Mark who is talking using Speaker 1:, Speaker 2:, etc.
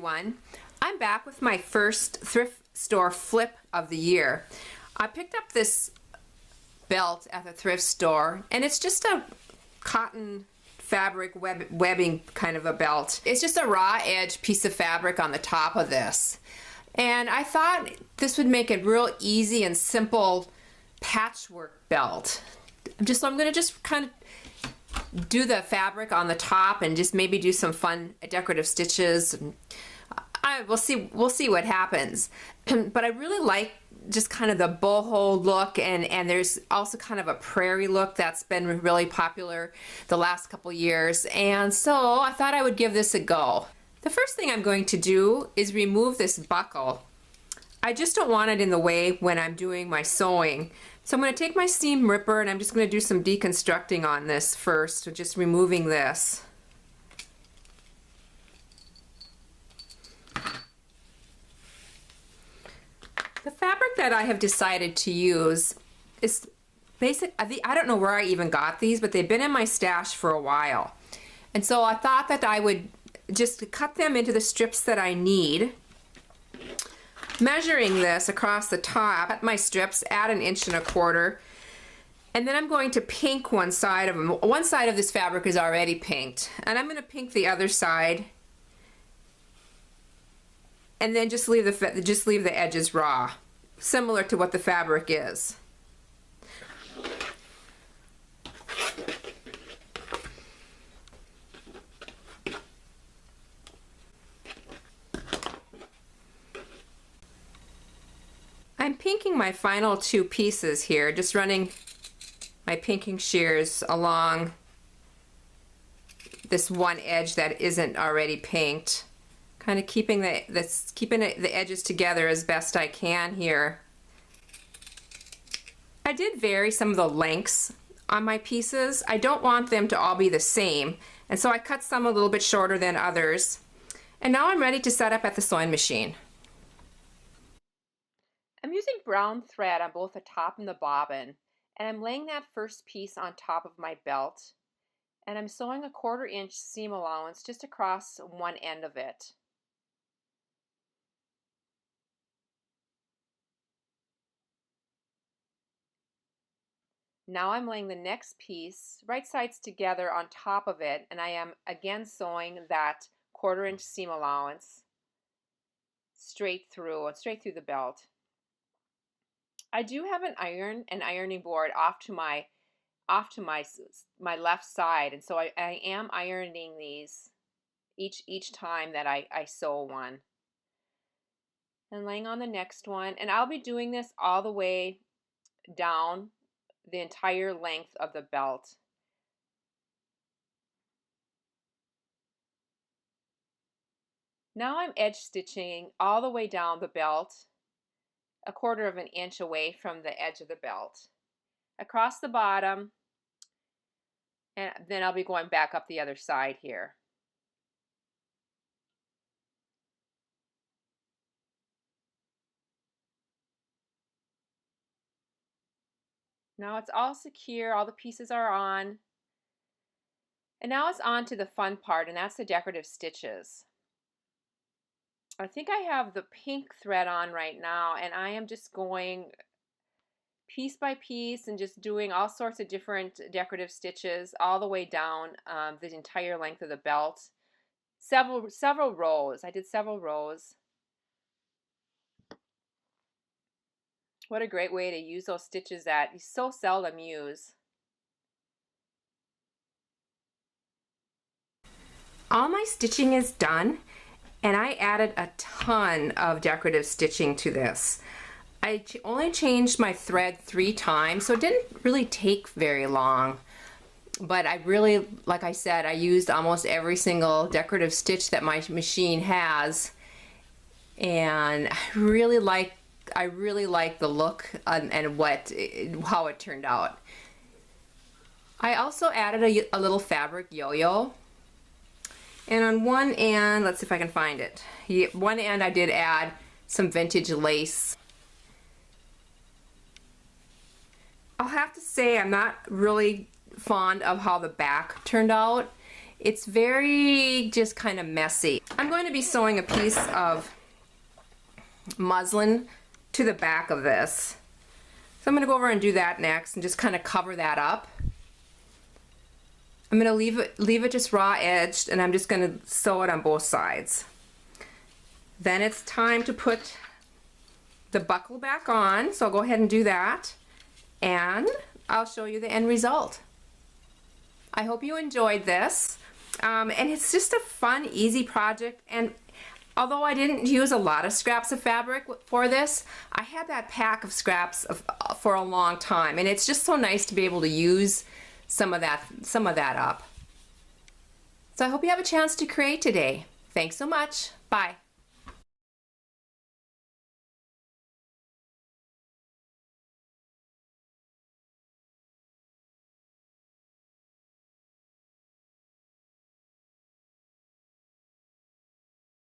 Speaker 1: everyone. I'm back with my first thrift store flip of the year. I picked up this belt at the thrift store, and it's just a cotton fabric webbing kind of a belt. It's just a raw edge piece of fabric on the top of this. And I thought this would make a real easy and simple patchwork belt. So I'm going to just kind of do the fabric on the top and just maybe do some fun decorative stitches. We'll see what happens. But I really like just kind of the boho look, and there's also kind of a prairie look that's been really popular the last couple years, and so I thought I would give this a go. The first thing I'm going to do is remove this buckle. I just don't want it in the way when I'm doing my sewing. So I'm going to take my seam ripper and I'm just going to do some deconstructing on this first, so just removing this. The fabric that I have decided to use is basic. I don't know where I even got these, but they've been in my stash for a while. And so I thought that I would just cut them into the strips that I need. Measuring this across the top, cut my strips at 1 1/4 inches, and then I'm going to pink one side of them. One side of this fabric is already pinked, and I'm going to pink the other side, and then just leave the edges raw, similar to what the fabric is. I'm pinking my final 2 pieces here, just running my pinking shears along this one edge that isn't already pinked, kind of keeping the edges together as best I can here. I did vary some of the lengths on my pieces. I don't want them to all be the same, and so I cut some a little bit shorter than others. And now I'm ready to set up at the sewing machine. I'm using brown thread on both the top and the bobbin, and I'm laying that first piece on top of my belt, and I'm sewing a 1/4 inch seam allowance just across one end of it. Now I'm laying the next piece right sides together on top of it, and I am again sewing that 1/4 inch seam allowance straight through the belt. I do have an ironing board off to my left side, and so I am ironing these each time that I sew one. And laying on the next one, and I'll be doing this all the way down the entire length of the belt. Now I'm edge stitching all the way down the belt, 1/4 inch away from the edge of the belt, across the bottom, and then I'll be going back up the other side here. Now it's all secure, all the pieces are on, and now it's on to the fun part, and that's the decorative stitches. I think I have the pink thread on right now, and I am just going piece by piece and just doing all sorts of different decorative stitches all the way down the entire length of the belt. Several rows. I did several rows. What a great way to use those stitches that you so seldom use. All my stitching is done, and I added a ton of decorative stitching to this. I only changed my thread 3 times, so it didn't really take very long. But I really, like I said, I used almost every single decorative stitch that my machine has, and I really like the look and how it turned out. I also added a little fabric yo-yo. And on one end, let's see if I can find it. One end I did add some vintage lace. I'll have to say I'm not really fond of how the back turned out. It's very just kind of messy. I'm going to be sewing a piece of muslin to the back of this. So I'm going to go over and do that next and just kind of cover that up. I'm going to leave it just raw edged, and I'm just going to sew it on both sides. Then it's time to put the buckle back on, so I'll go ahead and do that, and I'll show you the end result. I hope you enjoyed this, and it's just a fun, easy project. And although I didn't use a lot of scraps of fabric for this, I had that pack of scraps for a long time, and it's just so nice to be able to use some of that up. So I hope you have a chance to create today. Thanks so much. Bye.